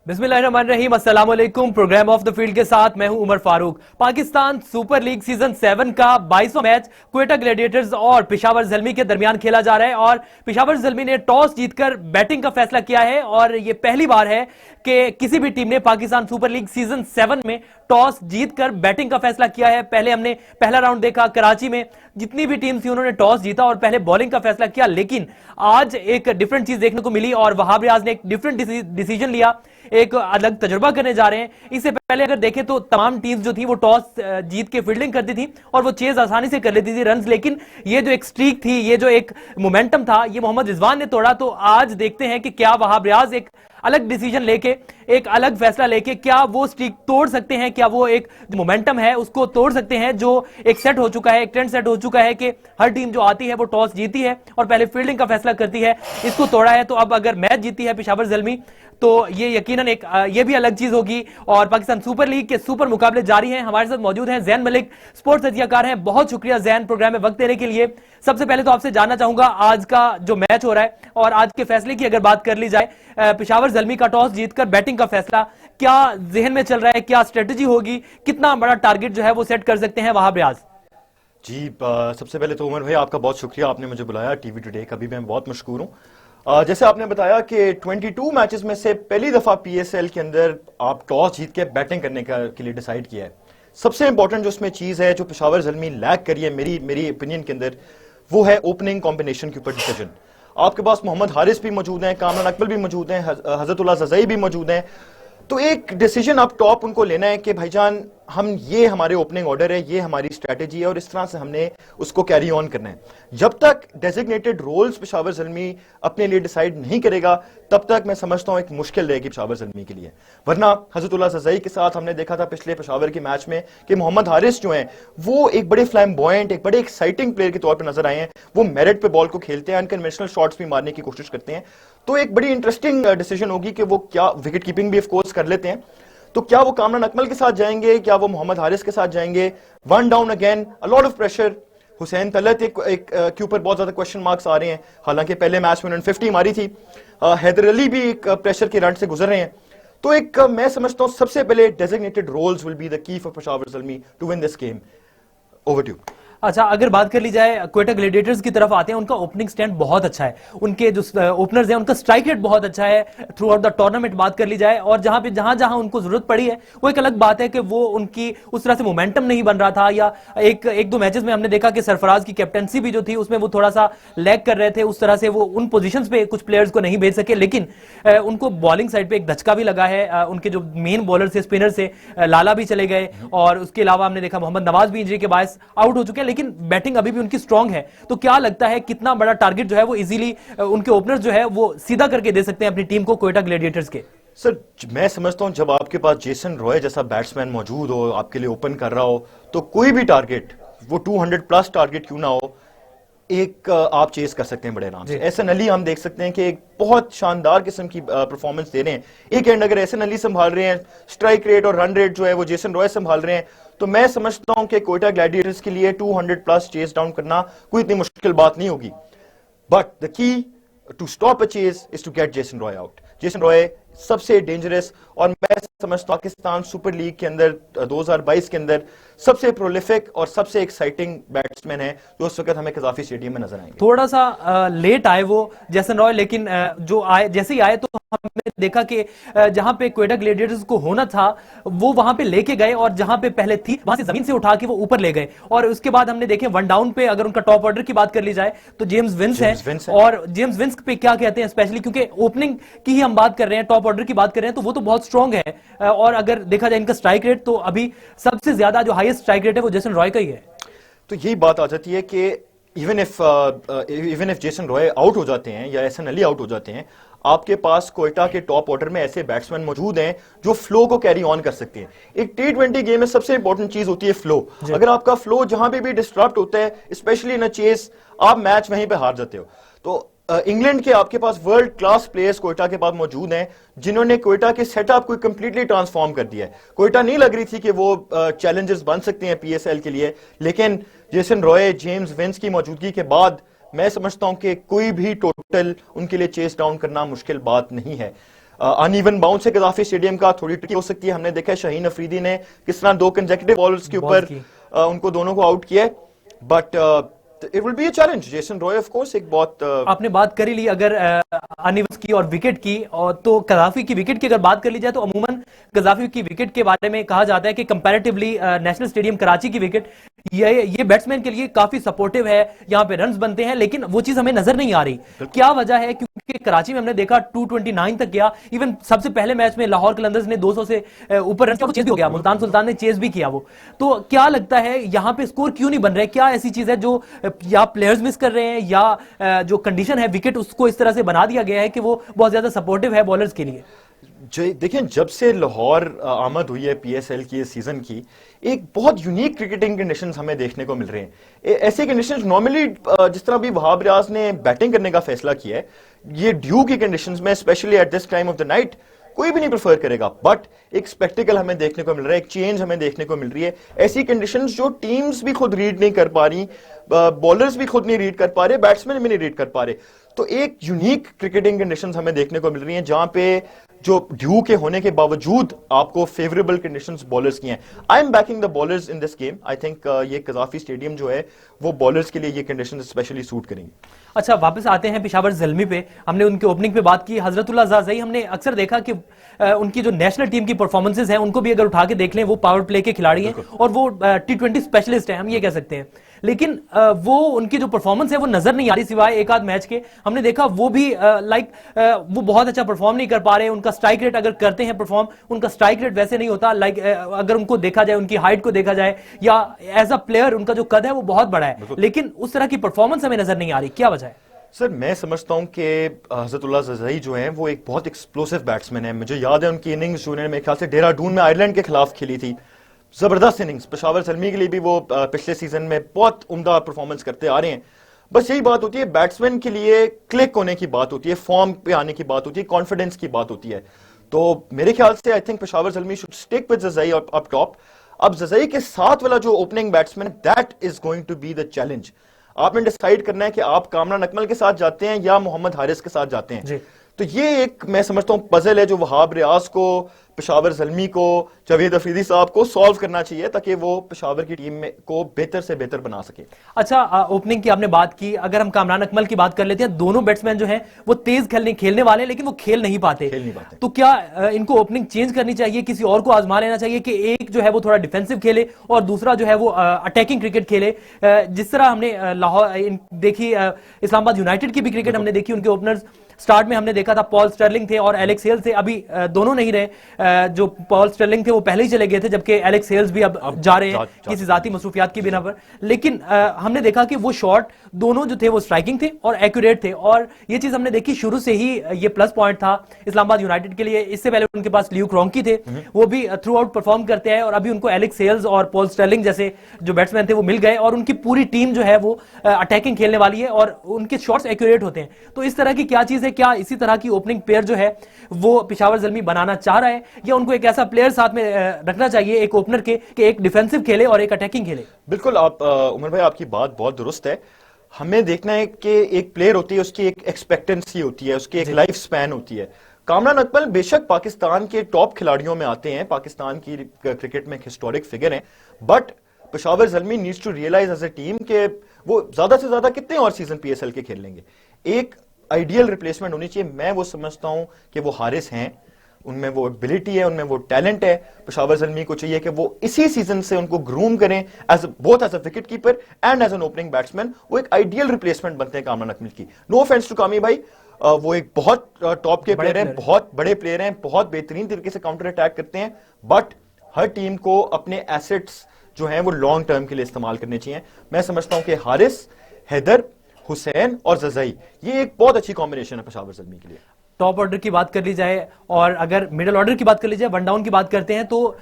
बिस्मिल्लाहिर्रहमानिर्रहीम, अस्सलाम वालेकुम। प्रोग्राम ऑफ द फील्ड के साथ मैं हूं Umar Farooq. Pakistan super league season 7 का 22वां मैच क्वेटा ग्लैडिएटर्स और पेशावर ज़ल्मी के दरमियान खेला जा रहा है और पेशावर ज़ल्मी ने टॉस जीतकर बैटिंग का फैसला किया है और यह पहली बार है कि किसी भी टीम ने पाकिस्तान सुपर लीग सीजन 7 में टॉस जीतकर बैटिंग का फैसला किया है। पहले हमने पहला राउंड देखा, कराची में जितनी भी टीम थी उन्होंने टॉस जीता और पहले बॉलिंग का फैसला किया, लेकिन आज एक डिफरेंट चीज देखने को मिली और वहाब रियाज ने एक डिफरेंट डिसीजन लिया, एक अलग तजुर्बा करने जा रहे हैं। इससे पहले अगर देखें तो तमाम टीम्स जो थी वो टॉस जीत के फील्डिंग करती थी और वो चेज आसानी से कर लेती थी रन्स, लेकिन ये जो एक स्ट्रीक थी, ये जो एक मोमेंटम था, ये मोहम्मद रिजवान ने तोड़ा। तो आज देखते हैं कि क्या वहाब रियाज एक अलग डिसीजन लेके, एक अलग फैसला लेके क्या वो स्ट्रीक तोड़ सकते हैं, क्या वो एक मोमेंटम है उसको तोड़ सकते हैं जो एक सेट हो चुका है, एक ट्रेंड सेट हो चुका है कि हर टीम जो आती है वो टॉस जीती है और पहले फील्डिंग का फैसला करती है। इसको तोड़ा है तो अब अगर मैच जीती है पेशावर ज़ल्मी तो ये यकीनन एक ये भी अलग चीज होगी। और पाकिस्तान सुपर लीग के सुपर मुकाबले जारी हैं। हमारे साथ मौजूद हैं जैन मलिक, स्पोर्ट्स तज्जियाकार हैं। बहुत शुक्रिया जैन प्रोग्राम में वक्त देने के लिए। सबसे पहले तो आपसे जानना चाहूंगा आज का जो मैच हो रहा है और आज के फैसले की अगर बात कर ली जाए, पेशावर ज़ल्मी का टॉस जीतकर बैटिंग का फैसला क्या जहन में चल रहा है, क्या स्ट्रेटेजी होगी, कितना बड़ा टारगेट जो है वो सेट कर सकते हैं वहाब रियाज? जी, सबसे पहले तो उमर भाई आपका बहुत शुक्रिया, आपने मुझे बुलाया टीवी टुडे का भी मैं बहुत मशकूर हूँ। जैसे आपने बताया कि 22 मैचेस में से पहली दफा पीएसएल के अंदर आप टॉस जीत के बैटिंग करने के लिए डिसाइड किया है। सबसे इंपॉर्टेंट जो उसमें चीज है जो पेशावर ज़ल्मी लैक करी है मेरी ओपिनियन के अंदर, वो है ओपनिंग कॉम्बिनेशन के ऊपर डिसीजन। आपके पास मोहम्मद हारिस भी मौजूद हैं, कामरान अकमल भी मौजूद हैं, हजरतुल्लाह ज़ज़ई भी मौजूद हैं। तो एक डिसीजन आप टॉप उनको लेना है कि भाईजान हम ये हमारे ओपनिंग ऑर्डर है, ये हमारी स्ट्रैटेजी है और इस तरह से हमने उसको कैरी ऑन करना है। जब तक डेजिग्नेटेड रोल्स पेशावर ज़ल्मी अपने लिए डिसाइड नहीं करेगा तब तक मैं समझता हूं एक मुश्किल रहेगी पेशावर ज़ल्मी के लिए। वरना हजरतुल्लाह ज़ज़ई के साथ हमने देखा था पिछले पेशावर के मैच में कि मोहम्मद हारिस जो हैं वो एक बड़े फ्लैम्बॉयंट, एक बड़े एक्साइटिंग प्लेयर के तौर पर नजर आए हैं। वो मेरिट पे बॉल को खेलते हैं, अनकन्वेंशनल शॉट्स भी मारने की कोशिश करते हैं। तो एक बड़ी इंटरेस्टिंग डिसीजन होगी कि वो क्या विकेट कीपिंग भी ऑफकोर्स कर लेते हैं। तो क्या वो कामरान अकमल के साथ जाएंगे, क्या वो मोहम्मद हारिस के साथ जाएंगे? One down again, a lot of pressure. Hussain Talat एक के ऊपर बहुत ज्यादा क्वेश्चन मार्क्स आ रहे हैं, हालांकि पहले मैच में उन्होंने 50 मारी थी। हैदर अली भी एक प्रेशर के रन से गुजर रहे हैं। तो एक मैं समझता हूं सबसे पहले designated roles will be the key for Peshawar Zalmi to win this game. Over to you. अच्छा, अगर बात कर ली जाए क्वेटा ग्लैडिएटर्स की तरफ आते हैं, उनका ओपनिंग स्टैंड बहुत अच्छा है, उनके जो ओपनर्स हैं उनका स्ट्राइक रेट बहुत अच्छा है थ्रू आउट द टूर्नामेंट बात कर ली जाए। और जहां जहां उनको जरूरत पड़ी है वो एक अलग बात है कि वो उनकी उस तरह से मोमेंटम नहीं बन रहा था, या एक दो मैचेस में हमने देखा कि सरफराज की कैप्टनसी भी जो थी उसमें वो थोड़ा सा लैग कर रहे थे, उस तरह से वो उन पोजीशंस पे कुछ प्लेयर्स को नहीं भेज सके। लेकिन उनको बॉलिंग साइड पे एक धचका भी लगा है, उनके जो मेन बॉलर से स्पिनर से लाला भी चले गए और उसके अलावा हमने देखा मोहम्मद नवाज भी इंजरी के बायस आउट हो चुके हैं, लेकिन बैटिंग अभी भी उनकी स्ट्रांग है। तो क्या लगता है कितना बड़ा टारगेट जो है वो इजीली उनके ओपनर्स जो है वो सीधा करके दे सकते हैं अपनी टीम को क्वेटा ग्लैडिएटर्स के? सर, मैं समझता हूं जब आपके पास जेसन रॉय जैसा बैट्समैन मौजूद हो, आपके लिए ओपन कर रहा हो, तो कोई भी टारगेट, वो 200 प्लस टारगेट क्यों ना हो, एक आप चेस कर सकते हैं बड़े आराम से। एहसन अली हम देख सकते हैं कि एक बहुत शानदार किस्म की परफॉर्मेंस दे रहे हैं। एक एंड अगर एहसन अली संभाल रहे हैं, स्ट्राइक रेट और रन रेट जो है वो जेसन रॉय संभाल रहे हैं, तो मैं समझता हूं कि क्वेटा ग्लैडिएटर्स के लिए 200 प्लस चेस डाउन करना कोई इतनी मुश्किल बात नहीं होगी। But the key to stop a chase is to get Jason Roy out. Jason Roy सबसे डेंजरस और मैं समझता हूं पाकिस्तान सुपर लीग के अंदर 2022 के अंदर सबसे प्रोलिफिक और सबसे एक्साइटिंग बैट्समैन है जो उस वक्त हमें कजाफी स्टेडियम में नजर आएंगे। थोड़ा सा लेट आए वो जेसन रॉय, लेकिन जो आए, जैसे ही आए तो हमने देखा कि जहां पे क्वेटा ग्लैडिएटर्स को होना था वो वहां पे लेके गए और जहां पे पहले थी वहां से जमीन से उठा के वो ऊपर ले गए। और उसके बाद हमने देखे वन डाउन पे अगर उनका टॉप ऑर्डर की बात कर ली जाए तो जेम्स विंस है। और जेम्स विंस पे क्या कहते हैं, स्पेशली क्योंकि ओपनिंग की ही हम बात कर रहे हैं, टॉप ऑर्डर की बात कर रहे हैं, तो वो तो बहुत स्ट्रांग है। और अगर देखा जाए इनका स्ट्राइक रेट तो अभी सबसे ज्यादा जो हाईएस्ट स्ट्राइक रेट है वो जेसन रॉय का ही है। तो यही बात आ जाती है कि even if Jason Roy out हो जाते हैं या एहसन अली आउट हो जाते हैं, आपके पास क्वेटा के टॉप ऑर्डर में ऐसे बैट्समैन मौजूद हैं जो फ्लो को कैरी ऑन कर सकते हैं। एक T20 गेम में सबसे इंपॉर्टेंट चीज होती है फ्लो। अगर आपका फ्लो जहां पे भी डिस्टर्ब होता है, स्पेशली इन चेस, आप मैच वहीं पे हार जाते हो। तो इंग्लैंड के आपके पास वर्ल्ड क्लास प्लेयर्स क्वेटा के पास मौजूद हैं जिन्होंने क्वेटा के सेटअप को कंप्लीटली ट्रांसफॉर्म कर दिया है। क्वेटा नहीं लग रही थी कि वो चैलेंजर्स बन सकते हैं पीएसएल के लिए, लेकिन जेसन रॉय, जेम्स विंस की मौजूदगी के बाद मैं समझता हूं कि कोई भी टोटल उनके लिए चेस डाउन करना मुश्किल बात नहीं है। अनइवन बाउंस है कजाफी स्टेडियम का, थोड़ी ट्रिकी हो सकती है। हमने देखा है शाहीन अफरीदी ने किस तरह 2 कंसेक्यूटिव बॉलर्स के ऊपर उनको दोनों को आउट किया है, but it will be a challenge. Jason Roy of course एक बहुत आपने बात करी ली अगर अनिवस की और विकेट की, और तो कजाफी की विकेट की अगर बात कर ली जाए तो अमूमन कजाफी की विकेट के बारे में कहा जाता है कि कंपैरेटिवली नेशनल स्टेडियम कराची की विकेट ये बैट्समैन के लिए काफी सपोर्टिव है, यहाँ पे रन्स बनते हैं, लेकिन वो चीज हमें नजर नहीं आ रही। क्या वजह है? क्योंकि कराची में हमने देखा 229 तक गया, इवन सबसे पहले मैच में लाहौर कलंदर्स ने 200 से ऊपर रन चेज भी हो गया, मुल्तान सुल्तान ने चेज भी किया वो। तो क्या लगता है यहाँ पे स्कोर क्यों नहीं बन रहे? क्या ऐसी चीज है जो या प्लेयर्स मिस कर रहे हैं या जो कंडीशन है विकेट उसको इस तरह से बना दिया गया है कि वो बहुत ज्यादा सपोर्टिव है बॉलर्स के लिए? देखिए, जब से लाहौर आमद हुई है पीएसएल की इस सीजन की, एक बहुत यूनिक क्रिकेटिंग कंडीशंस हमें देखने को मिल रहे हैं। ऐसे कंडीशंस नॉर्मली जिस तरह भी वहाब रियाज ने बैटिंग करने का फैसला किया है, ये ड्यू की कंडीशंस में specially at this time of the night कोई भी नहीं प्रेफर करेगा, बट एक स्पेक्टिकल हमें देखने को मिल रहा है, एक चेंज हमें देखने को मिल रही है। ऐसी कंडीशंस जो टीम्स भी खुद रीड नहीं कर पा रही, बॉलर्स भी खुद नहीं रीड कर पा रहे, बैट्समैन भी नहीं रीड कर पा रहे। तो एक यूनिक क्रिकेटिंग कंडीशंस हमें देखने को मिल रही हैं जहां पे जो ड्यू के होने के बावजूद आपको फेवरेबल कंडीशंस बॉलर्स की हैं। आई am backing the bowlers in this game. I think ये कजाफी स्टेडियम जो है वो बॉलर्स के लिए ये कंडीशंस स्पेशली सूट करेंगे। अच्छा, वापस आते हैं पेशावर ज़ल्मी पे। हमने उनके ओपनिंग पे बात की, हजरतुल्लाह ज़ाज़ई। हमने अक्सर देखा कि उनकी जो नेशनल टीम की परफॉर्मेंसेस हैं उनको भी अगर उठा के देख लें, वो पावर प्ले के खिलाड़ी हैं और वो T20 स्पेशलिस्ट हैं, हम ये कह सकते हैं। लेकिन वो उनकी जो परफॉर्मेंस है वो नजर नहीं आ रही सिवाय एक आध मैच के। हमने देखा वो भी वो बहुत अच्छा परफॉर्म नहीं कर पा रहे। उनका स्ट्राइक रेट अगर करते हैं परफॉर्म, उनका स्ट्राइक रेट वैसे नहीं होता। अगर उनको देखा जाए, उनकी हाइट को देखा जाए या एज अ प्लेयर उनका जो कद है वो बहुत बड़ा है, लेकिन उस तरह की परफॉर्मेंस हमें नजर नहीं आ रही। क्या वजह है? सर, मैं समझता हूं कि हजरतुल्लाह ज़ज़ई जो हैं वो एक बहुत एक्सप्लोसिव बैट्समैन है। मुझे याद है उनकी इनिंग्स जो उन्होंने मेरे ख्याल से देहरादून में आयरलैंड के खिलाफ खेली थी, जबरदस्त इनिंग्स। पेशावर ज़ल्मी के लिए भी वो पिछले सीजन में बहुत उम्दा परफॉर्मेंस करते आ रहे हैं। बस यही बात होती है, बैट्समैन के लिए क्लिक होने की बात होती है, फॉर्म पे आने की बात होती है, कॉन्फिडेंस की बात होती है। तो मेरे ख्याल से I think Peshawar Zalmi should stick with Zazai up top. अब ज़ज़ई के साथ वाला जो opening batsman, that is going to be the challenge. आपने डिसाइड करना है कि आप कामरान अकमल के साथ जाते हैं या मोहम्मद हारिस के साथ जाते हैं। तो ये एक मैं समझता हूं पजल है जो वहाब रियाज को, पेशावर ज़ल्मी को, जावेद अफरीदी साहब को सॉल्व करना चाहिए ताकि वो पेशावर की टीम में को बेहतर से बेहतर बना सके। अच्छा, ओपनिंग की आपने बात की, अगर हम कामरान अकमल की बात कर लेते हैं, दोनों बैट्समैन जो हैं वो तेज खेलने वाले, लेकिन वो खेल नहीं पाते। तो क्या इनको ओपनिंग चेंज करनी चाहिए, किसी और को आजमा लेना चाहिए कि एक जो है वो थोड़ा डिफेंसिव खेले और दूसरा जो है वो अटैकिंग क्रिकेट खेले? जिस तरह हमने लाहौर देखी, इस्लामाबाद यूनाइटेड की भी क्रिकेट हमने देखी, उनके ओपनर्स स्टार्ट में हमने देखा था पॉल स्टर्लिंग थे और एलेक्स हेल्स थे। अभी दोनों नहीं रहे। जो पॉल स्टर्लिंग थे वो पहले ही चले गए थे, जबकि एलेक्स हेल्स भी अब जा रहे हैं किसी जाती मसरूफियात की बिना पर। लेकिन हमने देखा कि वो शॉट दोनों जो थे वो स्ट्राइकिंग थे और एक्यूरेट थे, और ये चीज हमने देखी शुरू से ही। ये प्लस पॉइंट था इस्लामाबाद यूनाइटेड के लिए। इससे पहले उनके पास ल्यूक रॉन्की थे, वो भी थ्रू आउट परफॉर्म करते हैं, और अभी उनको एलेक्स हेल्स और पॉल स्टर्लिंग जैसे जो बैट्समैन थे वो मिल गए, और उनकी पूरी टीम जो है वो अटैकिंग खेलने वाली है और उनके शॉट्स एक्यूरेट होते हैं। तो इस तरह की क्या चीज है? क्या इसी तरह की ओपनिंग पेयर जो है वो पेशावर ज़ल्मी बनाना चाह रहा है, या उनको एक ऐसा प्लेयर साथ में रखना चाहिए, एक ओपनर के, कि एक डिफेंसिव खेले और एक अटैकिंग खेले? बिल्कुल, आप उमर भाई आपकी बात बहुत दुरुस्त है। हमें देखना है कि एक प्लेयर होती है, उसकी एक एक्सपेक्टेंसी होती है, उसकी एक लाइफ स्पैन होती है। कामरान अकमल बेशक पाकिस्तान के टॉप खिलाड़ियों में आते हैं, पाकिस्तान की क्रिकेट में एक हिस्टोरिक फिगर हैं, but Peshawar Zalmi needs to realise as a team के वो ज्यादा से ज्यादा कितने और सीजन पीएसएल के खेल लेंगे। एक आइडियल रिप्लेसमेंट होनी चाहिए। मैं वो समझता हूं कि वो हारिस हैं, उनमें वो एबिलिटी है, उनमें वो टैलेंट है। पेशावर ज़ल्मी को चाहिए कि वो इसी सीजन से उनको ग्रूम करें as both as a wicket keeper and as an opening batsman. वो एक आइडियल रिप्लेसमेंट बनते हैं कामरान अकमल की। नो ऑफेंस टू कामी भाई, वो एक बहुत टॉप के प्लेयर हैं, बहुत बड़े प्लेयर हैं, बहुत बेहतरीन तरीके से काउंटर अटैक करते हैं, बट हर टीम को अपने एसेट्स जो हैं वो लॉन्ग टर्म के लिए इस्तेमाल करने चाहिए। मैं समझता हूं कि हारिस, हैदर, हुसैन और ज़ज़ई ये एक बहुत अच्छी कॉम्बिनेशन है पेशावर ज़ल्मी के लिए। टॉप ऑर्डर की बात कर ली जाए और अगर मिडिल ऑर्डर की बात कर ली जाए, वन डाउन की बात करते हैं, तो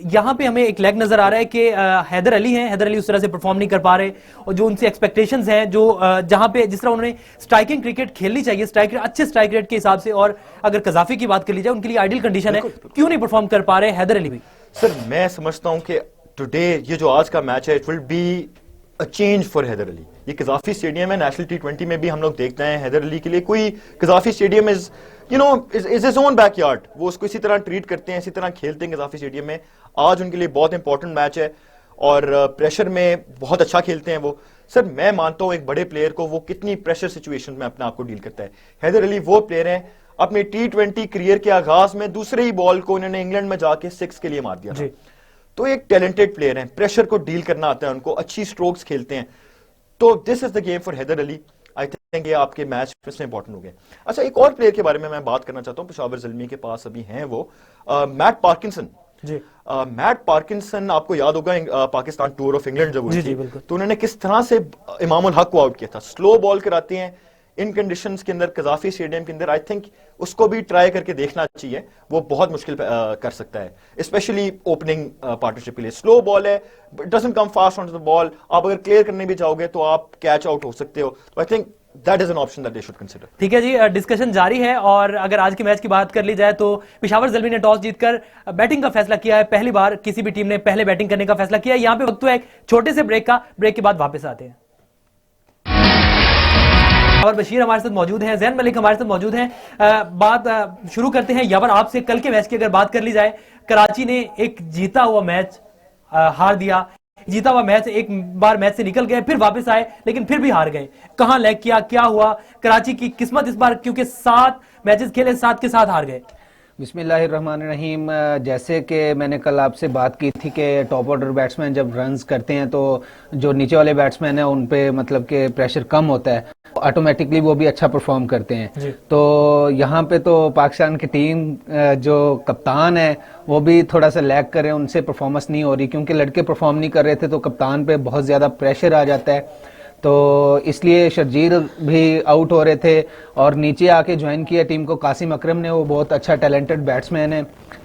यहां पे हमें एक लैग नजर आ रहा है कि हैदर अली हैं, हैदर अली उस तरह से परफॉर्म नहीं कर पा रहे, और जो उनसे एक्सपेक्टेशंस हैं, जो जहां पे जिस तरह उन्होंने स्ट्राइकिंग क्रिकेट खेलनी चाहिए, अच्छे स्ट्राइक रेट के हिसाब से, और अगर कजाफी की बात कर ली जाए उनके लिए आइडियल कंडीशन है, क्यों नहीं परफॉर्म कर पा रहे हैदर अली भी? सर, मैं समझता हूं कि टुडे ये जो आज का मैच है, it will be change for Haider Ali. ये कजाफी स्टेडियम है, नेशनल T20 में भी हम लोग देखते हैं हैदर अली के लिए कोई Gaddafi stadium is his own backyard, वो उसको इसी तरह ट्रीट करते हैं, इसी तरह खेलते हैं कजाफी स्टेडियम में। आज उनके लिए बहुत इंपॉर्टेंट मैच है और प्रेशर में बहुत अच्छा खेलते हैं वो। सर मैं मानता हूं एक बड़े प्लेयर को वो कितनी प्रेशर सिचुएशन में अपने आप को डील करता है। हैदर अली वो प्लेयर हैं, अपने T20 करियर के आगाज में दूसरे ही बॉल को इन्होंने इंग्लैंड में जाके 6 के लिए मार दिया था। तो एक टैलेंटेड प्लेयर हैं, प्रेशर को डील करना आता है उनको, अच्छी स्ट्रोक्स खेलते हैं। तो this is the game for Haider Ali. I think ये आपके मैच में इंपॉर्टेंट हो गए। अच्छा, एक और प्लेयर के बारे में मैं बात करना चाहता हूं, पेशावर ज़ल्मी के पास अभी हैं वो मैट पार्किंसन जी। मैट पार्किंसन आपको याद होगा पाकिस्तान टूर ऑफ इंग्लैंड जब हुई थी तो उन्होंने किस तरह से इमामुल हक को आउट किया था। स्लो बॉल कराते हैं इन कंडीशंस के अंदर, कजाफी स्टेडियम के अंदर। आई थिंक उसको भी ट्राई करके देखना चाहिए, वो बहुत मुश्किल कर सकता है, स्पेशली ओपनिंग पार्टनरशिप के लिए। स्लो बॉल है, doesn't come fast on the ball, आप अगर क्लियर करने भी जाओगे तो आप कैच आउट हो सकते हो। तो I think that is an option that they should consider. ठीक है जी, डिस्कशन जारी है और अगर आज के मैच की बात कर ली जाए तो पेशावर ज़ल्मी ने टॉस जीतकर बैटिंग का फैसला किया है। पहली बार किसी भी टीम ने पहले बैटिंग करने का फैसला किया है। यहाँ पे वक्त तो एक छोटे से ब्रेक का, ब्रेक के बाद वापस आते हैं। यावर बशीर हमारे साथ मौजूद हैं, जैन मलिक हमारे साथ मौजूद हैं। बात शुरू करते हैं यावर आपसे। कल के मैच की अगर बात कर ली जाए, कराची ने एक जीता हुआ मैच हार दिया, जीता हुआ मैच एक बार मैच से निकल गए, फिर वापस आए लेकिन फिर भी हार गए। कहां लैग किया, क्या हुआ? कराची की किस्मत इस बार, क्योंकि 7 मैचेस खेले 7 के 7 हार गए। बिस्मिल्लाहिर्रहमानिर्रहीम। जैसे कि मैंने कल आपसे बात की थी कि टॉप ऑर्डर बैट्समैन जब रन्स करते हैं तो जो नीचे वाले बैट्समैन हैं उन पे मतलब कि प्रेशर कम होता है, ऑटोमेटिकली वो भी अच्छा परफॉर्म करते हैं। तो यहाँ पे तो पाकिस्तान की टीम जो कप्तान है वो भी थोड़ा सा लैग कर रहे हैं, उनसे परफॉर्मेंस नहीं हो रही क्योंकि लड़के परफॉर्म नहीं कर रहे थे तो कप्तान पे बहुत ज़्यादा प्रेशर आ जाता है। तो इसलिए शर्जील भी आउट हो रहे थे और नीचे आके ज्वाइन किया टीम को कासिम अकरम ने, वो बहुत अच्छा टैलेंटेड बैट्समैन है।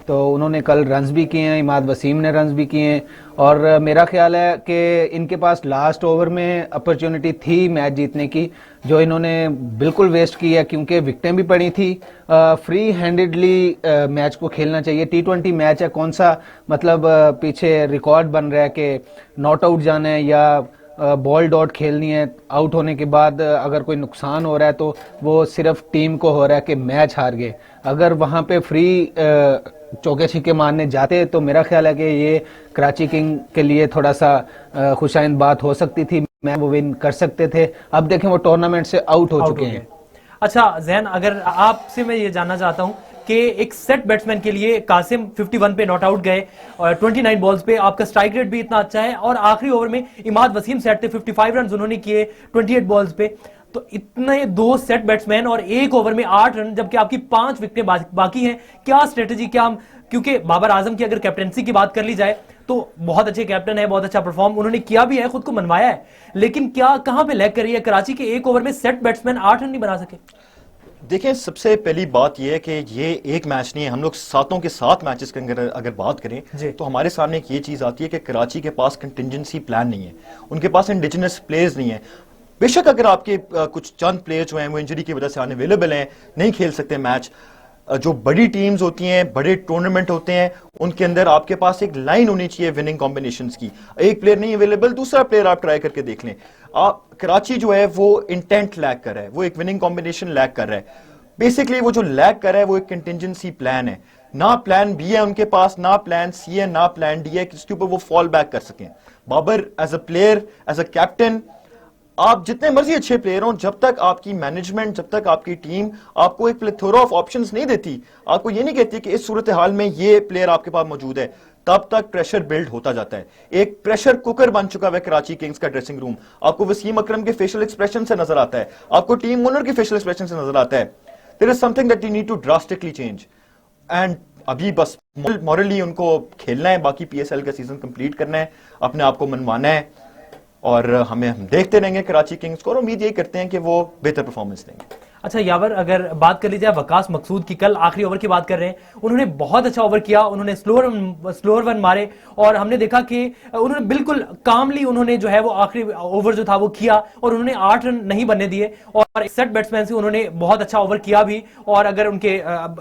तो उन्होंने कल रन्स भी किए हैं, इमाद वसीम ने रन्स भी किए हैं और मेरा ख्याल है कि इनके पास लास्ट ओवर में अपॉर्चुनिटी थी मैच जीतने की, जो इन्होंने बिल्कुल वेस्ट की है क्योंकि विकेटें भी पड़ी थी। फ्री हैंडेडली मैच को खेलना चाहिए। T20 मैच है, कौन सा मतलब पीछे रिकॉर्ड बन रहा है कि नॉट आउट जाना है या बॉल डॉट खेलनी है। आउट होने के बाद अगर कोई नुकसान हो रहा है तो वो सिर्फ टीम को हो रहा है कि मैच हार गए। अगर वहां पे फ्री चौके छिक्के मारने जाते तो मेरा ख्याल है कि ये कराची किंग के लिए थोड़ा सा खुशाइंद बात हो सकती थी, मैच वो विन कर सकते थे। अब देखें वो टूर्नामेंट से आउट हो चुके हैं। अच्छा जैन, अगर आपसे मैं ये जानना चाहता हूं कि एक सेट बैट्समैन के लिए कासिम 51 पे नॉट आउट गए और 29 बॉल्स पे, आपका स्ट्राइक रेट भी इतना अच्छा है और आखिरी ओवर में इमाद वसीम सेट थे, 55 रन उन्होंने किए 28 बॉल्स पे। तो इतने 2 सेट बैट्समैन और एक ओवर में 8 रन, जबकि आपकी 5 विकेटें बाकी हैं। क्या स्ट्रेटेजी, क्या हम, क्योंकि बाबर आजम की अगर कैप्टनसी की बात कर ली जाए तो बहुत अच्छे कैप्टन है, बहुत अच्छा परफॉर्म उन्होंने किया भी है, खुद को मनवाया है, लेकिन क्या कहां पे लैग कर रही है कराची के एक ओवर में सेट बैट्समैन 8 रन नहीं बना सके? देखिए, सबसे पहली बात यह है कि ये एक मैच नहीं है, हम लोग 7 के 7 मैचेस के अंदर अगर बात करें तो हमारे सामने एक ये चीज आती है कि कराची के पास कंटिजेंसी प्लान नहीं है, उनके पास इंडिजिनस प्लेयर्स नहीं है। बेशक अगर आपके कुछ चंद प्लेयर्स जो हैं वो इंजरी की वजह से अनअवेलेबल हैं, नहीं खेल सकते मैच। जो बड़ी टीम्स होती हैं, बड़े टूर्नामेंट होते हैं, उनके अंदर आपके पास एक लाइन होनी चाहिए विनिंग कॉम्बिनेशंस की। एक प्लेयर नहीं अवेलेबल, दूसरा प्लेयर आप ट्राई करके देख लें। कराची जो है वो इंटेंट लैग कर रहा है, वो एक विनिंग कॉम्बिनेशन लैग कर रहा है। बेसिकली वो जो लैग कर रहा है वो एक कंटिजेंसी प्लान है, ना प्लान बी है उनके पास, ना प्लान सी है, ना प्लान डी है जिसके ऊपर वो फॉल बैक कर सकें। Babar as a player, as a captain, आप जितने मर्जी अच्छे प्लेयर हो, जब तक आपकी मैनेजमेंट, जब तक आपकी टीम आपको एक प्लेथोरा ऑफ ऑप्शंस नहीं देती, आपको ये नहीं कहती कि इस सूरत हाल में ये प्लेयर आपके पास मौजूद है, तब तक प्रेशर बिल्ड होता जाता है। एक प्रेशर कुकर बन चुका है कराची किंग्स का ड्रेसिंग रूम। आपको वसीम अकरम के फेशियल एक्सप्रेशन से नजर आता है, आपको टीम ओनर के फेशियल एक्सप्रेशन से नजर आता है। There is something that you need to drastically change. And अभी बस मॉरली उनको खेलना है, बाकी PSL का सीजन कंप्लीट करना है, अपने आप को मनवाना है और हम देखते रहेंगे कराची किंग्स को और उम्मीद यही करते हैं कि वो बेहतर परफॉर्मेंस देंगे। अच्छा यावर, अगर बात कर ली जाए वकास मकसूद की, कल आखिरी ओवर की बात कर रहे हैं, उन्होंने बहुत अच्छा ओवर किया, उन्होंने स्लोअर वन मारे और हमने देखा कि उन्होंने बिल्कुल कामली उन्होंने जो है वो आखिरी ओवर जो था वो किया और उन्होंने 8 रन नहीं बनने दिए और और 61 बैट्समैन से उन्होंने बहुत अच्छा ओवर किया भी, और अगर उनके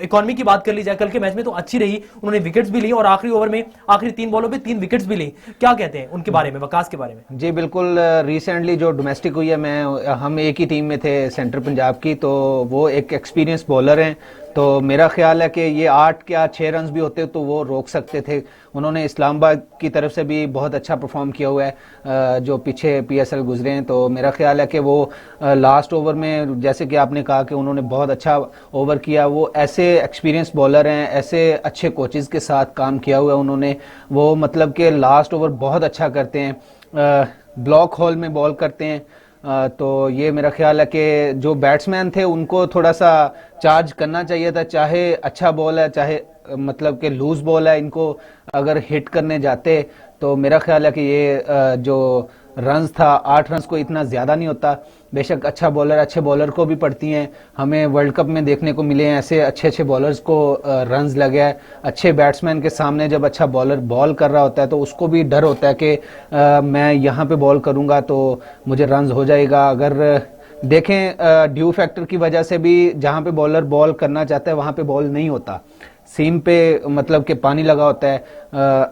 इकोनॉमी की बात कर ली जाए कल के मैच में तो अच्छी रही, उन्होंने विकेट्स भी ली और आखिरी ओवर में आखिरी 3 बॉलों पे 3 विकेट्स भी ली। क्या कहते हैं उनके बारे में, वकास के बारे में? जी बिल्कुल, रिसेंटली जो डोमेस्टिक हुई है, हम एक ही टीम में थे सेंट्रल पंजाब की, तो वो एक एक्सपीरियंस बॉलर हैं, तो मेरा ख्याल है कि ये 8 या 6 रन भी होते तो वो रोक सकते थे। उन्होंने इस्लामाबाद की तरफ से भी बहुत अच्छा परफॉर्म किया हुआ है जो पीछे PSL गुजरे हैं, तो मेरा ख्याल है कि वो लास्ट ओवर में, जैसे कि आपने कहा कि उन्होंने बहुत अच्छा ओवर किया, वो ऐसे एक्सपीरियंस बॉलर हैं, ऐसे अच्छे कोचेज़ के साथ काम किया हुआ है उन्होंने, वो मतलब कि लास्ट ओवर बहुत अच्छा करते हैं, ब्लॉक होल में बॉल करते हैं। तो ये मेरा ख्याल है कि जो बैट्समैन थे उनको थोड़ा सा चार्ज करना चाहिए था, चाहे अच्छा बॉल है चाहे मतलब कि लूज बॉल है, इनको अगर हिट करने जाते तो मेरा ख्याल है कि ये जो रन्स था 8 रन्स को इतना ज़्यादा नहीं होता। बेशक अच्छे बॉलर को भी पड़ती हैं, हमें वर्ल्ड कप में देखने को मिले हैं ऐसे अच्छे अच्छे बॉलर्स को रन्स लगे हैं। अच्छे बैट्समैन के सामने जब अच्छा बॉलर बॉल कर रहा होता है तो उसको भी डर होता है कि मैं यहाँ पे बॉल करूँगा तो मुझे रन्स हो जाएगा। अगर देखें ड्यू फैक्टर की वजह से भी जहाँ पे बॉलर बॉल करना चाहता है वहाँ पे बॉल नहीं होता, सीम पे मतलब कि पानी लगा होता है,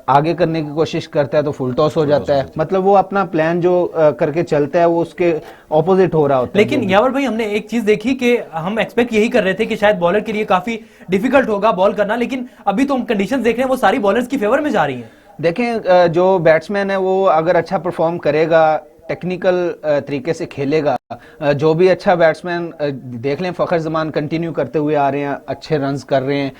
आगे करने की कोशिश करता है तो फुल टॉस हो जाता है, मतलब वो अपना प्लान जो करके चलता है वो उसके ऑपोजिट हो रहा होता है। लेकिन यावर भाई, हमने एक चीज देखी कि हम एक्सपेक्ट यही कर रहे थे कि शायद बॉलर के लिए काफी डिफिकल्ट होगा बॉल करना, लेकिन अभी तो हम कंडीशंस देख रहे हैं वो सारी बॉलर्स की फेवर में जा रही हैं। देखें जो बैट्समैन है वो अगर अच्छा परफॉर्म करेगा, टेक्निकल तरीके से खेलेगा, जो भी अच्छा बैट्समैन देख लें, फ़खर जमान कंटिन्यू करते हुए आ रहे हैं, अच्छे रन्स कर रहे हैं,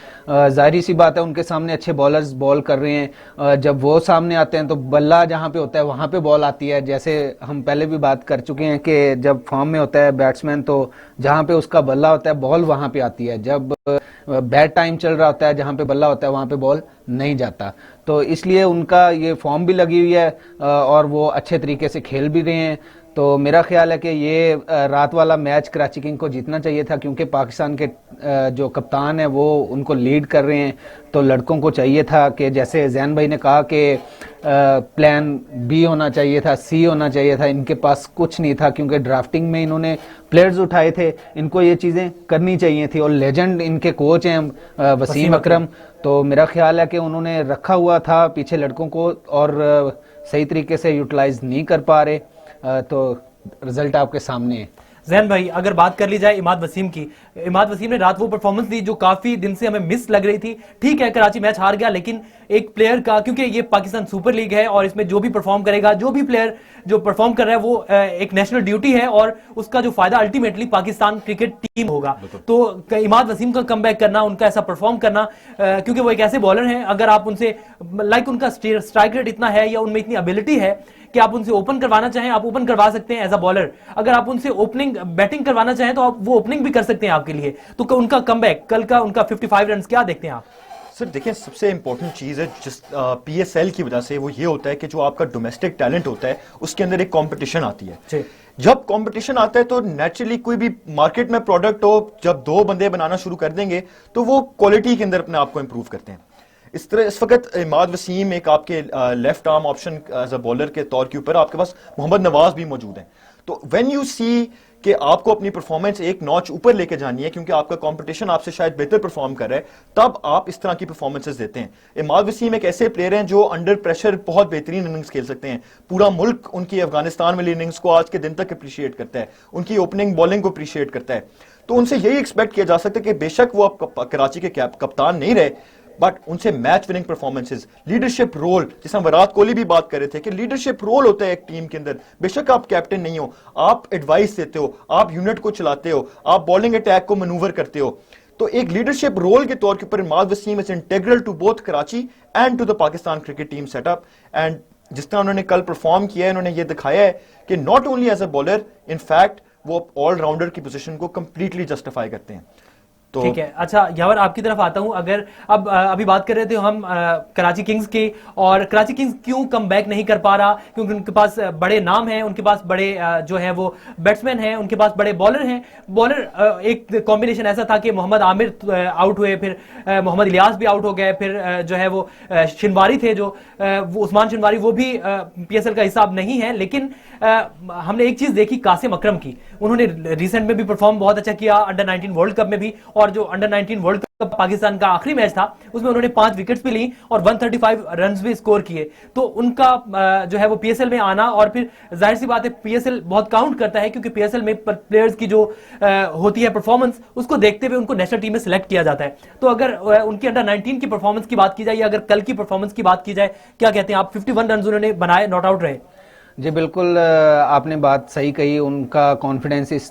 जाहिर सी बात है उनके सामने अच्छे बॉलर्स बॉल कर रहे हैं, जब वो सामने आते हैं तो बल्ला जहाँ पे होता है वहाँ पे बॉल आती है। जैसे हम पहले भी बात कर चुके हैं कि जब फॉर्म में होता है बैट्समैन तो जहाँ पे उसका बल्ला होता है बॉल वहाँ पे आती है, जब बैड टाइम चल रहा होता है जहाँ पे बल्ला होता है वहाँ पे बॉल नहीं जाता, तो इसलिए उनका ये फॉर्म भी लगी हुई है और वो अच्छे तरीके से खेल भी रहे हैं। तो मेरा ख्याल है कि ये रात वाला मैच कराची किंग को जीतना चाहिए था, क्योंकि पाकिस्तान के जो कप्तान है वो उनको लीड कर रहे हैं, तो लड़कों को चाहिए था कि जैसे जैन भाई ने कहा कि प्लान बी होना चाहिए था, सी होना चाहिए था, इनके पास कुछ नहीं था क्योंकि ड्राफ्टिंग में इन्होंने प्लेयर्स उठाए थे, इनको ये चीज़ें करनी चाहिए थी। और लेजेंड इनके कोच हैं वसीम अकरम, तो मेरा ख्याल है कि उन्होंने रखा हुआ था पीछे लड़कों को और सही तरीके से यूटिलाइज नहीं कर पा रहे, तो रिजल्ट आपके सामने है। जैन भाई, अगर बात कर ली जाए इमाद वसीम की, इमाद वसीम ने रात वो परफॉर्मेंस दी जो काफी दिन से हमें मिस लग रही थी। ठीक है कराची मैच हार गया, लेकिन एक प्लेयर का, क्योंकि ये पाकिस्तान सुपर लीग है और इसमें जो भी परफॉर्म करेगा, जो भी प्लेयर जो परफॉर्म कर रहा है वो एक नेशनल ड्यूटी है और उसका जो फायदा अल्टीमेटली पाकिस्तान क्रिकेट टीम होगा। तो इमाद वसीम का कमबैक करना, उनका ऐसा परफॉर्म करना, क्योंकि वो एक ऐसे बॉलर हैं, अगर आप उनसे लाइक उनका स्ट्राइक रेट इतना है या उनमें इतनी एबिलिटी है कि आप उनसे ओपन करवाना चाहें आप ओपन करवा सकते हैं एज अ बॉलर, अगर आप उनसे ओपनिंग बैटिंग करवाना चाहें तो आप वो ओपनिंग भी कर सकते हैं आपके लिए। तो उनका कमबैक कल का, उनका 55 रन, क्या देखते हैं आप? सर देखिए, सबसे इंपॉर्टेंट चीज़ है जिस PSL की वजह से वो ये होता है कि जो आपका डोमेस्टिक टैलेंट होता है उसके अंदर एक कंपटीशन आती है। जब कंपटीशन आता है तो नेचुरली कोई भी मार्केट में प्रोडक्ट हो, जब 2 बंदे बनाना शुरू कर देंगे तो वो क्वालिटी के अंदर अपने आप को इंप्रूव करते हैं। इस तरह इस वक्त इमाद वसीम एक आपके left arm option as a bowler के तौर के ऊपर, आपके पास मोहम्मद नवाज भी मौजूद हैं। तो व्हेन यू सी कि आपको अपनी परफॉर्मेंस एक नॉच ऊपर लेके जानी है क्योंकि आपका कंपटीशन आपसे शायद बेहतर परफॉर्म कर रहा है, तब आप इस तरह की परफॉर्मेंसेस देते हैं। इमाद वसीम एक ऐसे प्लेयर हैं जो अंडर प्रेशर बहुत बेहतरीन इनिंग्स खेल सकते हैं। पूरा मुल्क उनकी अफगानिस्तान वाली इनिंग्स को आज के दिन तक अप्रिशिएट करता है, उनकी ओपनिंग बॉलिंग को अप्रिशिएट करता है। तो उनसे यही एक्सपेक्ट किया जा सकता है कि बेशक वो आप कराची के कप्तान नहीं रहे, बट उनसे match winning performances, leadership role, जिसमें विराट कोहली भी बात कर रहे थे कि लीडरशिप रोल होता है एक टीम के अंदर। बेशक आप कैप्टन नहीं हो, आप एडवाइस देते हो, आप यूनिट को चलाते हो, आप बॉलिंग अटैक को मैनूवर करते हो। तो एक लीडरशिप रोल के तौर के ऊपर Imad Wasim is integral to both Karachi and to the Pakistan cricket team setup. And जिस तरह उन्होंने कल परफॉर्म किया है, उन्होंने ये दिखाया है कि not only as a bowler, in fact वो ऑलराउंडर की पोजीशन को कंप्लीटली जस्टिफाई करते हैं। तो ठीक है। अच्छा यावर, आपकी तरफ आता हूं। अगर अब अभी बात कर रहे थे हम कराची किंग्स की, और कराची किंग्स क्यों कम बैक नहीं कर पा रहा, क्योंकि उनके पास बड़े नाम हैं, उनके पास बड़े जो है वो बैट्समैन हैं, उनके पास बड़े बॉलर हैं। बॉलर एक कॉम्बिनेशन ऐसा था कि मोहम्मद आमिर आउट हुए, फिर मोहम्मद इलियास भी आउट हो गए, फिर जो है वो शिनवारी थे, जो वो उस्मान शिनवारी, वो भी पीएसएल का हिसाब नहीं है। लेकिन हमने एक चीज देखी कासिम अकरम की, उन्होंने रिसेंट में भी परफॉर्म बहुत अच्छा किया, अंडर 19 वर्ल्ड कप में भी, और जो अंडर 19 वर्ल्ड कप पाकिस्तान का आखिरी मैच था उसमें उन्होंने 5 विकेट्स भी ली और 135 रन्स भी स्कोर किए। तो उनका जो है वो पीएसएल में आना, और फिर जाहिर सी बात है पीएसएल बहुत काउंट करता है, क्योंकि पीएसएल में प्लेयर्स की जो होती है परफॉर्मेंस, उसको देखते हुए उनको नेशनल टीम में सिलेक्ट किया जाता है। तो अगर उनकी अंडर 19 की परफॉर्मेंस की बात की जाए, या अगर कल की परफॉर्मेंस की बात की जाए, क्या कहते हैं आप? 51 रन उन्होंने बनाए, नॉट आउट रहे। जी बिल्कुल, आपने बात सही कही। उनका कॉन्फिडेंस इस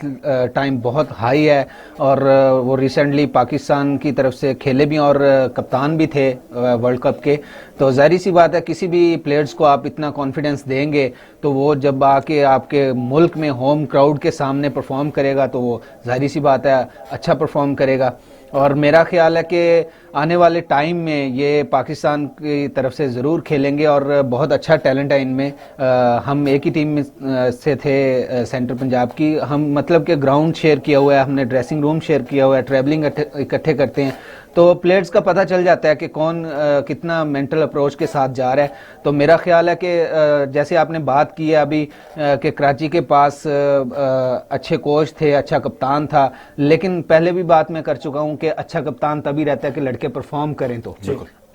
टाइम बहुत हाई है, और वो रिसेंटली पाकिस्तान की तरफ से खेले भी और कप्तान भी थे वर्ल्ड कप के। तो जाहिर सी बात है किसी भी प्लेयर्स को आप इतना कॉन्फिडेंस देंगे तो वो जब आके आपके मुल्क में होम क्राउड के सामने परफॉर्म करेगा तो वो जाहिर सी बात है अच्छा परफॉर्म करेगा। और मेरा ख्याल है कि आने वाले टाइम में ये पाकिस्तान की तरफ से ज़रूर खेलेंगे, और बहुत अच्छा टैलेंट है इनमें। हम एक ही टीम में से थे सेंट्रल पंजाब की, हम मतलब कि ग्राउंड शेयर किया हुआ है, हमने ड्रेसिंग रूम शेयर किया हुआ है, ट्रैवलिंग इकट्ठे करते हैं, तो प्लेयर्स का पता चल जाता है कि कौन कितना मेंटल अप्रोच के साथ जा रहा है। तो मेरा ख्याल है कि जैसे आपने बात की है अभी कि कराची के पास अच्छे कोच थे, अच्छा कप्तान था, लेकिन पहले भी बात मैं कर चुका हूं कि अच्छा कप्तान तभी रहता है कि लड़के परफॉर्म करें। तो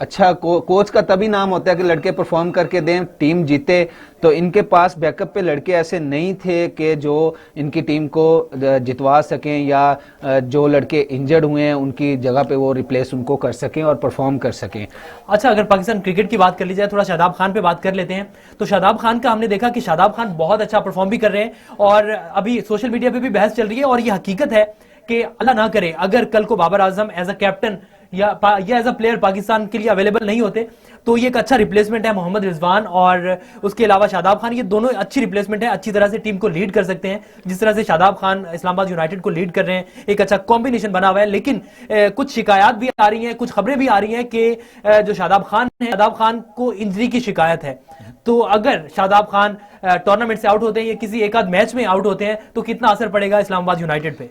अच्छा कोच का तभी नाम होता है कि लड़के परफॉर्म करके दें, टीम जीते। तो इनके पास बैकअप पे लड़के ऐसे नहीं थे कि जो इनकी टीम को जितवा सकें, या जो लड़के इंजर्ड हुए हैं उनकी जगह पे वो रिप्लेस उनको कर सकें और परफॉर्म कर सकें। अच्छा, अगर पाकिस्तान क्रिकेट की बात कर ली जाए, थोड़ा शादाब खान पे बात कर लेते हैं। तो शादाब खान का हमने देखा कि शादाब खान बहुत अच्छा परफॉर्म भी कर रहे हैं, और अभी सोशल मीडिया पे भी बहस चल रही है, और ये हकीकत है कि अल्लाह ना करे अगर कल को Babar Azam as a captain या एज अ प्लेयर पाकिस्तान के लिए अवेलेबल नहीं होते, तो ये एक अच्छा रिप्लेसमेंट है मोहम्मद रिजवान और उसके अलावा शादाब खान। ये दोनों अच्छी रिप्लेसमेंट है, अच्छी तरह से टीम को लीड कर सकते हैं, जिस तरह से शादाब खान इस्लामाबाद यूनाइटेड को लीड कर रहे हैं। एक अच्छा कॉम्बिनेशन बना हुआ है। लेकिन कुछ शिकायत भी आ रही हैं, कुछ खबरें भी आ रही हैं कि जो शादाब खान है, शादाब खान को इंजरी की शिकायत है। तो अगर शादाब खान टूर्नामेंट से आउट होते हैं या किसी एक आध मैच में आउट होते हैं तो कितना असर पड़ेगा इस्लामाबाद यूनाइटेड पे?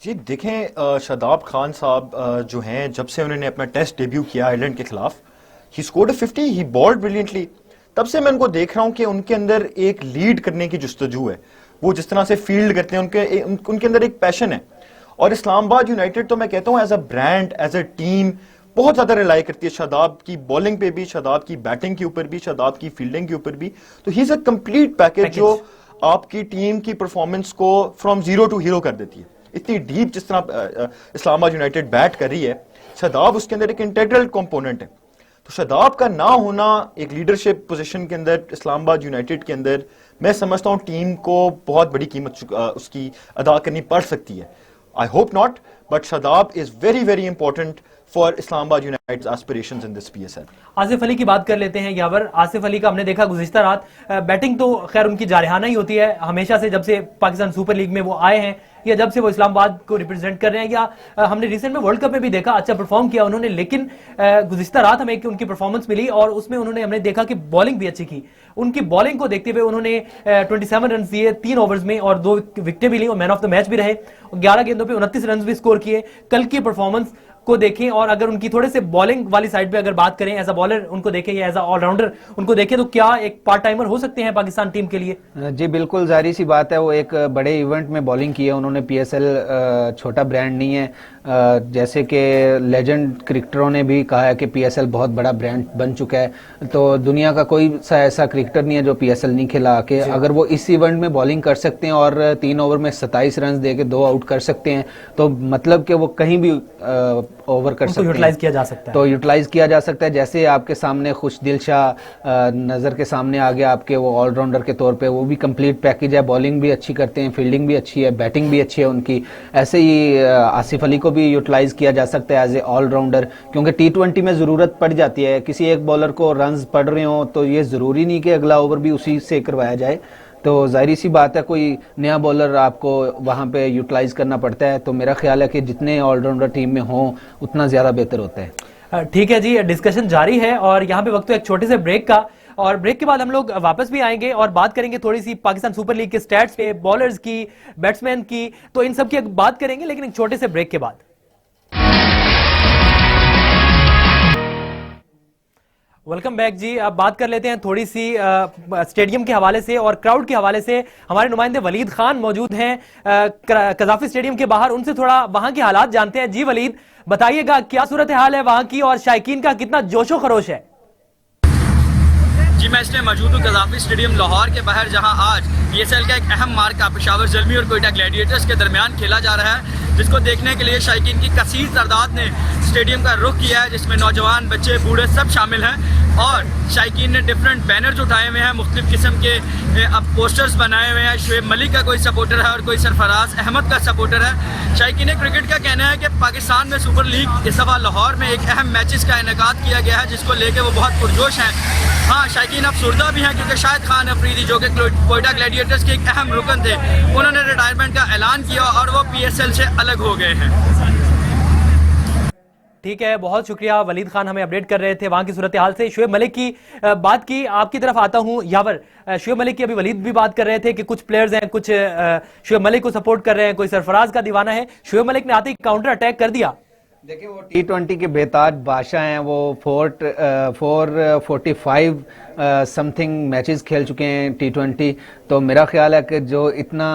जी देखें, शादाब खान साहब जो हैं, जब से उन्होंने अपना टेस्ट डेब्यू किया आयरलैंड के खिलाफ, he scored 50, he bowled brilliantly. तब से मैं उनको देख रहा हूं कि उनके अंदर एक लीड करने की जुस्तजू है, वो जिस तरह से फील्ड करते हैं, उनके अंदर एक पैशन है। और इस्लामाबाद यूनाइटेड तो मैं कहता हूं as a brand, as a team बहुत ज्यादा रिलाई करती है शादाब की बॉलिंग पे भी, शादाब की बैटिंग के ऊपर भी, शादाब की फील्डिंग के ऊपर भी। तो he is a complete package जो आपकी टीम की परफॉर्मेंस को फ्रॉम जीरो टू हीरो कर देती है। इतनी डीप जिस तरह इस्लामाबाद यूनाइटेड बैट कर रही है, शादाब उसके अंदर एक इंटीग्रल कंपोनेंट है। तो शादाब का ना होना एक लीडरशिप पोजीशन के अंदर इस्लामाबाद यूनाइटेड के अंदर, मैं समझता हूं टीम को बहुत बड़ी कीमत उसकी अदा करनी पड़ सकती है। I hope not, but Shadab is very very important for Islamabad United aspirations in this PSL. Asif Ali की बात कर लेते हैं यावर। आसिफ अली का हमने देखा गुज़िश्ता रात, बैटिंग तो खैर उनकी जारहाना ही होती है हमेशा से, जब से पाकिस्तान सुपर लीग में वो आए हैं या जब से वो इस्लामाबाद को रिप्रेजेंट कर रहे हैं, या हमने रिसेंट में वर्ल्ड कप में भी देखा अच्छा परफॉर्म किया उन्होंने। लेकिन गुज़िश्ता रात हमें उनकी परफॉर्मेंस मिली और उसमें हमने देखा कि बॉलिंग भी अच्छी की। उनकी बॉलिंग को देखते हुए उन्होंने 27 रन दिए 3 ओवर्स में और 2 विकेटें भी ली और मैन ऑफ द मैच भी रहे। 11 गेंदों पे 29 रन भी स्कोर किए। कल की परफॉर्मेंस को देखें और अगर उनकी थोड़े से बॉलिंग वाली साइड पे अगर बात करें, एज अ बॉलर उनको देखें या एज अ ऑलराउंडर उनको देखें, तो क्या एक पार्ट टाइमर हो सकते हैं पाकिस्तान टीम के लिए? जी बिल्कुल, जाहिर सी बात है, वो एक बड़े इवेंट में बॉलिंग की है उन्होंने। पीएसएल छोटा ब्रांड नहीं है, जैसे कि लेजेंड क्रिकेटरों ने भी कहा है कि पीएसएल बहुत बड़ा ब्रांड बन चुका है। तो दुनिया का कोई सा ऐसा क्रिकेटर नहीं है जो पीएसएल नहीं खिला के, अगर वो इस इवेंट में बॉलिंग कर सकते हैं और 3 ओवर में 27 रन दे के 2 आउट कर सकते हैं, तो मतलब कि वो कहीं भी ओवर कर सकते हैं, यूटिलाइज किया जा सकता है। तो यूटिलाइज किया जा सकता है। जैसे आपके सामने खुशदिल शाह नजर के सामने आ गया आपके, वो ऑलराउंडर के तौर पे, वो भी कंप्लीट पैकेज है, बॉलिंग भी अच्छी करते हैं, फील्डिंग भी अच्छी है, बैटिंग भी अच्छी है उनकी। ऐसे ही आसिफ अली को भी यूटिलाइज किया जा सकता है एज ए ऑलराउंडर, क्योंकि T20 में जरूरत पड़ जाती है। किसी एक बॉलर को रन्स पड़ रहे हो तो ये जरूरी नहीं कि अगला ओवर भी उसी से करवाया जाए। तो जाहिर सी बात है कोई नया बॉलर आपको वहाँ पे यूटिलाइज करना पड़ता है। तो मेरा ख्याल है कि जितने ऑलराउंडर टीम में हों उतना ज़्यादा बेहतर होता है। ठीक है जी, डिस्कशन जारी है और यहाँ पे वक्त तो एक छोटे से ब्रेक का, और ब्रेक के बाद हम लोग वापस भी आएंगे और बात करेंगे थोड़ी सी पाकिस्तान सुपर लीग के स्टैट्स पे, बॉलर्स की, बैट्समैन की, तो इन सब की बात करेंगे, लेकिन एक छोटे से ब्रेक के बाद। वेलकम बैक जी। अब बात कर लेते हैं थोड़ी सी स्टेडियम के हवाले से और क्राउड के हवाले से। हमारे नुमाइंदे वलीद खान मौजूद हैं कजाफी स्टेडियम के बाहर, उनसे थोड़ा वहां के हालात जानते हैं। जी वलीद, बताइएगा क्या सूरत हाल है वहां की और शायकीन का कितना जोशो खरोश है? जी, मैं इसलिए मौजूद हूँ कजाफी स्टेडियम लाहौर के बाहर, जहां आज PSL का एक अहम मार्का पेशावर ज़ल्मी और कोयटा ग्लैडिएटर्स के दरमियान खेला जा रहा है, जिसको देखने के लिए शायकीन की कसीर तादाद ने स्टेडियम का रुख किया है, जिसमें नौजवान, बच्चे, बूढ़े सब शामिल हैं। और शायकीन ने डिफरेंट बैनर्स उठाए हुए हैं, मुख्तलिफ किस्म के अब पोस्टर्स बनाए हुए हैं। शुएब मलिक का कोई सपोर्टर है और कोई सरफराज अहमद का सपोर्टर है। शायकीन क्रिकेट का कहना है कि पाकिस्तान में सुपर लीग इस दफ़ा लाहौर में एक अहम मैचेस का इनेकाद किया गया है, जिसको लेके वो बहुत पुरजोश हैं। हाँ, शायकीन अफसरदा भी हैं क्योंकि शाहिद खान अफरीदी, जो कि कोयटा ग्लैडिएटर्स के एक अहम रुकन थे, उन्होंने रिटायरमेंट का ऐलान किया और वो PSL से अलग हो गए हैं। ठीक है, बहुत शुक्रिया वलीद खान, हमें अपडेट कर रहे थे वहां की सूरत हाल से। शुएब मलिक की बात की, आपकी तरफ आता हूं यावर। शुएब मलिक की अभी वलीद भी बात कर रहे थे कि कुछ प्लेयर्स हैं, कुछ शुएब मलिक को सपोर्ट कर रहे हैं, कोई सरफराज का दीवाना है। शुएब मलिक ने आते ही काउंटर अटैक कर दिया। देखिए, वो T20 के बेताज बादशाह हैं। वो 445 समथिंग मैचेस खेल चुके हैं T20। तो मेरा ख्याल है कि जो इतना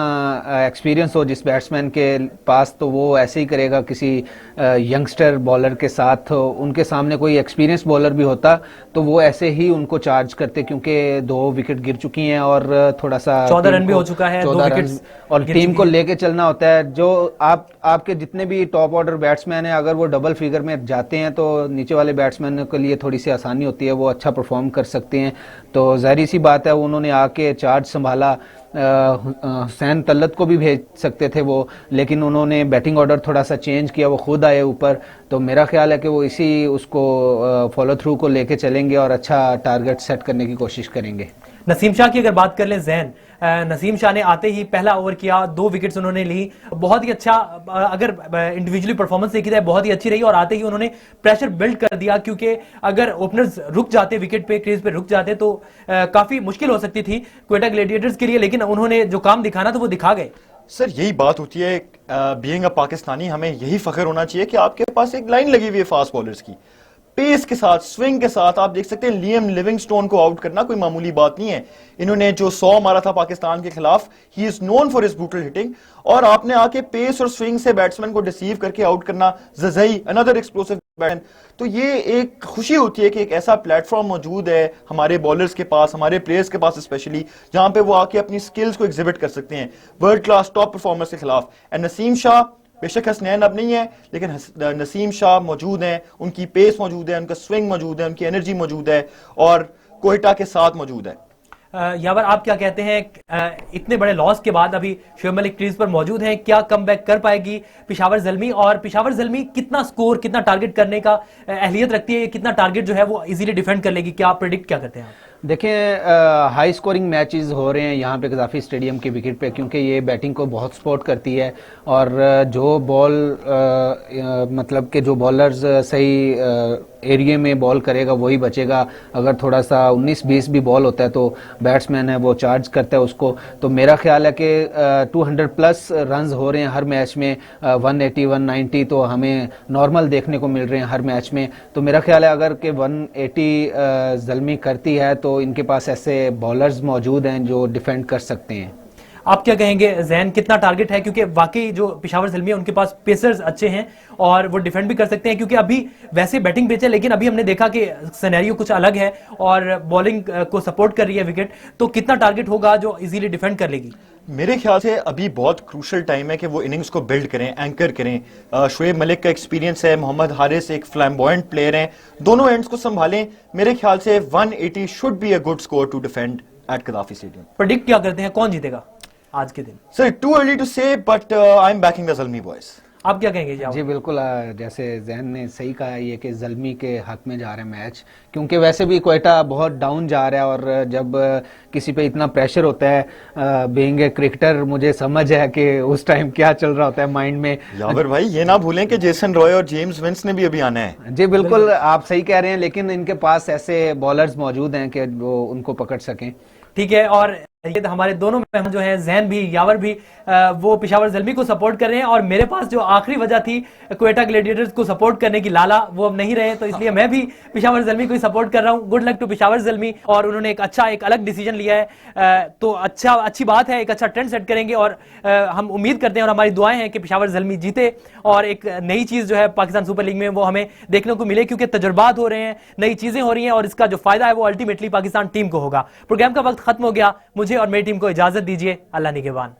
एक्सपीरियंस हो जिस बैट्समैन के पास, तो वो ऐसे ही करेगा किसी यंगस्टर बॉलर के साथ। उनके सामने कोई एक्सपीरियंस बॉलर भी होता तो वो ऐसे ही उनको चार्ज करते, क्योंकि 2 विकेट गिर चुकी हैं और थोड़ा सा 14 रन भी हो चुका है, 14 रन, और टीम को लेके चलना होता है। जो आपके जितने भी टॉप ऑर्डर बैट्समैन हैं, अगर वो डबल फिगर में जाते हैं तो नीचे वाले बैट्समैन के लिए थोड़ी सी आसानी होती है, वो अच्छा परफॉर्म कर सकते हैं। तो जाहिर सी बात है, उन्होंने आके चार्ज संभाला। हुसैन तल्लत को भी भेज सकते थे वो, लेकिन उन्होंने बैटिंग ऑर्डर थोड़ा सा चेंज किया, वो खुद आए ऊपर। तो मेरा ख्याल है कि वो इसी उसको फॉलो थ्रू को लेके चलेंगे और अच्छा टारगेट सेट करने की कोशिश करेंगे। नसीम शाह की अगर बात कर लें, जैन नसीम शाह ने आते ही पहला ओवर किया, 2 विकेट्स उन्होंने ली, बहुत ही अच्छा, अगर इंडिविजुअली परफॉर्मेंस देखी जाए बहुत ही अच्छी रही, और आते ही उन्होंने प्रेशर बिल्ड कर दिया, क्योंकि अगर ओपनर्स रुक जाते, विकेट पे, क्रीज पे रुक जाते तो काफी मुश्किल हो सकती थी क्वेटा ग्लैडिएटर्स के लिए, लेकिन उन्होंने जो काम दिखाना था वो दिखा गए। सर, यही बात होती है बीइंग अ पाकिस्तानी, हमें यही फख्र होना चाहिए कि आपके पास एक लाइन लगी हुई है फास्ट बॉलर्स की, पेस के साथ, स्विंग के साथ। आप देख सकते हैं लियम लिविंगस्टोन को आउट करना कोई मामूली बात नहीं है। इन्होंने जो 100 मारा था पाकिस्तान के खिलाफ, he is known for his brutal hitting, और आपने आके पेस और स्विंग से बैट्समैन को डिसीव करके आउट करना, जज़ई अनदर एक्सप्लोसिव बैट्समैन। तो ये एक खुशी होती है कि एक ऐसा प्लेटफॉर्म मौजूद है हमारे बॉलर्स के पास, हमारे प्लेयर्स के पास स्पेशली, जहां पे वो आके अपनी स्किल्स को एग्जिबिट कर सकते हैं वर्ल्ड क्लास टॉप परफॉर्मर्स के खिलाफ। एंड नसीम शाह, बेशक हसनैन अब नहीं है, लेकिन नसीम शाह मौजूद हैं, उनकी पेस मौजूद है, उनका स्विंग मौजूद है, उनकी एनर्जी मौजूद है, और कोयटा के साथ मौजूद है। यावर, आप क्या कहते हैं, इतने बड़े लॉस के बाद अभी शुएब मलिक क्रीज पर मौजूद हैं, क्या कमबैक कर पाएगी पेशावर ज़ल्मी? और पेशावर ज़ल्मी कितना स्कोर, कितना टारगेट करने का अहलियत रखती है, कितना टारगेट जो है वो इजीली डिफेंड कर लेगी? क्या आप प्रेडिक्ट क्या करते हैं आप? देखें, हाई स्कोरिंग मैचेस हो रहे हैं यहाँ पे कजाफी स्टेडियम के विकेट पे, क्योंकि ये बैटिंग को बहुत सपोर्ट करती है। और जो बॉल मतलब कि जो बॉलर्स सही एरिया में बॉल करेगा वही बचेगा। अगर थोड़ा सा 19-20 भी बॉल होता है तो बैट्समैन है वो चार्ज करता है उसको। तो मेरा ख्याल है कि 200 प्लस रन्स हो रहे हैं हर मैच में, 180 190 तो हमें नॉर्मल देखने को मिल रहे हैं हर मैच में। तो मेरा ख्याल है अगर कि 180 ज़ल्मी करती है तो इनके पास ऐसे बॉलर्स मौजूद हैं जो डिफेंड कर सकते हैं। आप क्या कहेंगे जैन, कितना टारगेट है? क्योंकि वाकई जो पेशावर ज़ल्मी है उनके पास पेसर्स अच्छे हैं और वो डिफेंड भी कर सकते हैं, क्योंकि अभी वैसे बैटिंग पिच है, लेकिन अभी हमने देखा कि सिनेरियो कुछ अलग है और बॉलिंग को सपोर्ट कर रही है विकेट। तो कितना टारगेट होगा जो इजीली डिफेंड कर लेगी? मेरे ख्याल से अभी बहुत क्रूशल टाइम है कि वो इनिंग्स को बिल्ड करें, एंकर करें। शुएब मलिक का एक्सपीरियंस है, मोहम्मद हारिस एक फ्लैम्बॉयंट प्लेयर हैं, दोनों एंड्स को संभालें। मेरे ख्याल से 180 should be a good score to defend at Gaddafi stadium. Predict क्या करते हैं, कौन जीतेगा आज के दिन? Sir, too early to say, but I am backing the Zalmi boys. आप क्या कहेंगे जी? जी बिल्कुल, जैसे जैन ने सही कहा ये कि ज़ल्मी के हक में जा रहे हैं मैच, क्योंकि वैसे भी क्वेटा बहुत डाउन जा रहा है और जब किसी पे इतना प्रेशर होता है, बीइंग ए क्रिकेटर मुझे समझ है कि उस टाइम क्या चल रहा होता है माइंड में। यावर भाई ये ना भूलें कि जेसन रॉय और जेम्स विंस ने भी अभी आना है। जी बिल्कुल, आप सही कह रहे हैं, लेकिन इनके पास ऐसे बॉलर्स मौजूद हैं कि वो उनको पकड़ सकें। ठीक है, और ये हमारे दोनों मेहमान जो हैं, जैन भी यावर भी, वो पेशावर ज़ल्मी को सपोर्ट कर रहे हैं, और मेरे पास जो आखिरी वजह थी क्वेटा ग्लैडिएटर्स को सपोर्ट करने की, लाला, वो अब नहीं रहे, तो इसलिए मैं भी पेशावर ज़ल्मी को ही सपोर्ट कर रहा हूं। Good luck to Peshawar Zalmi, और उन्होंने एक अलग डिसीजन लिया है, तो अच्छी बात है, एक अच्छा ट्रेंड सेट करेंगे, और हम उम्मीद करते हैं और हमारी दुआएं हैं कि पेशावर ज़ल्मी जीते और एक नई चीज जो है पाकिस्तान सुपर लीग में वो हमें देखने को मिले, क्योंकि तजुर्बात हो रहे हैं, नई चीजें हो रही हैं, और इसका जो फायदा है वो अल्टीमेटली पाकिस्तान टीम को होगा। प्रोग्राम का वक्त खत्म हो गया, मुझे और मेरी टीम को इजाजत दीजिए। अल्लाह निगहबान।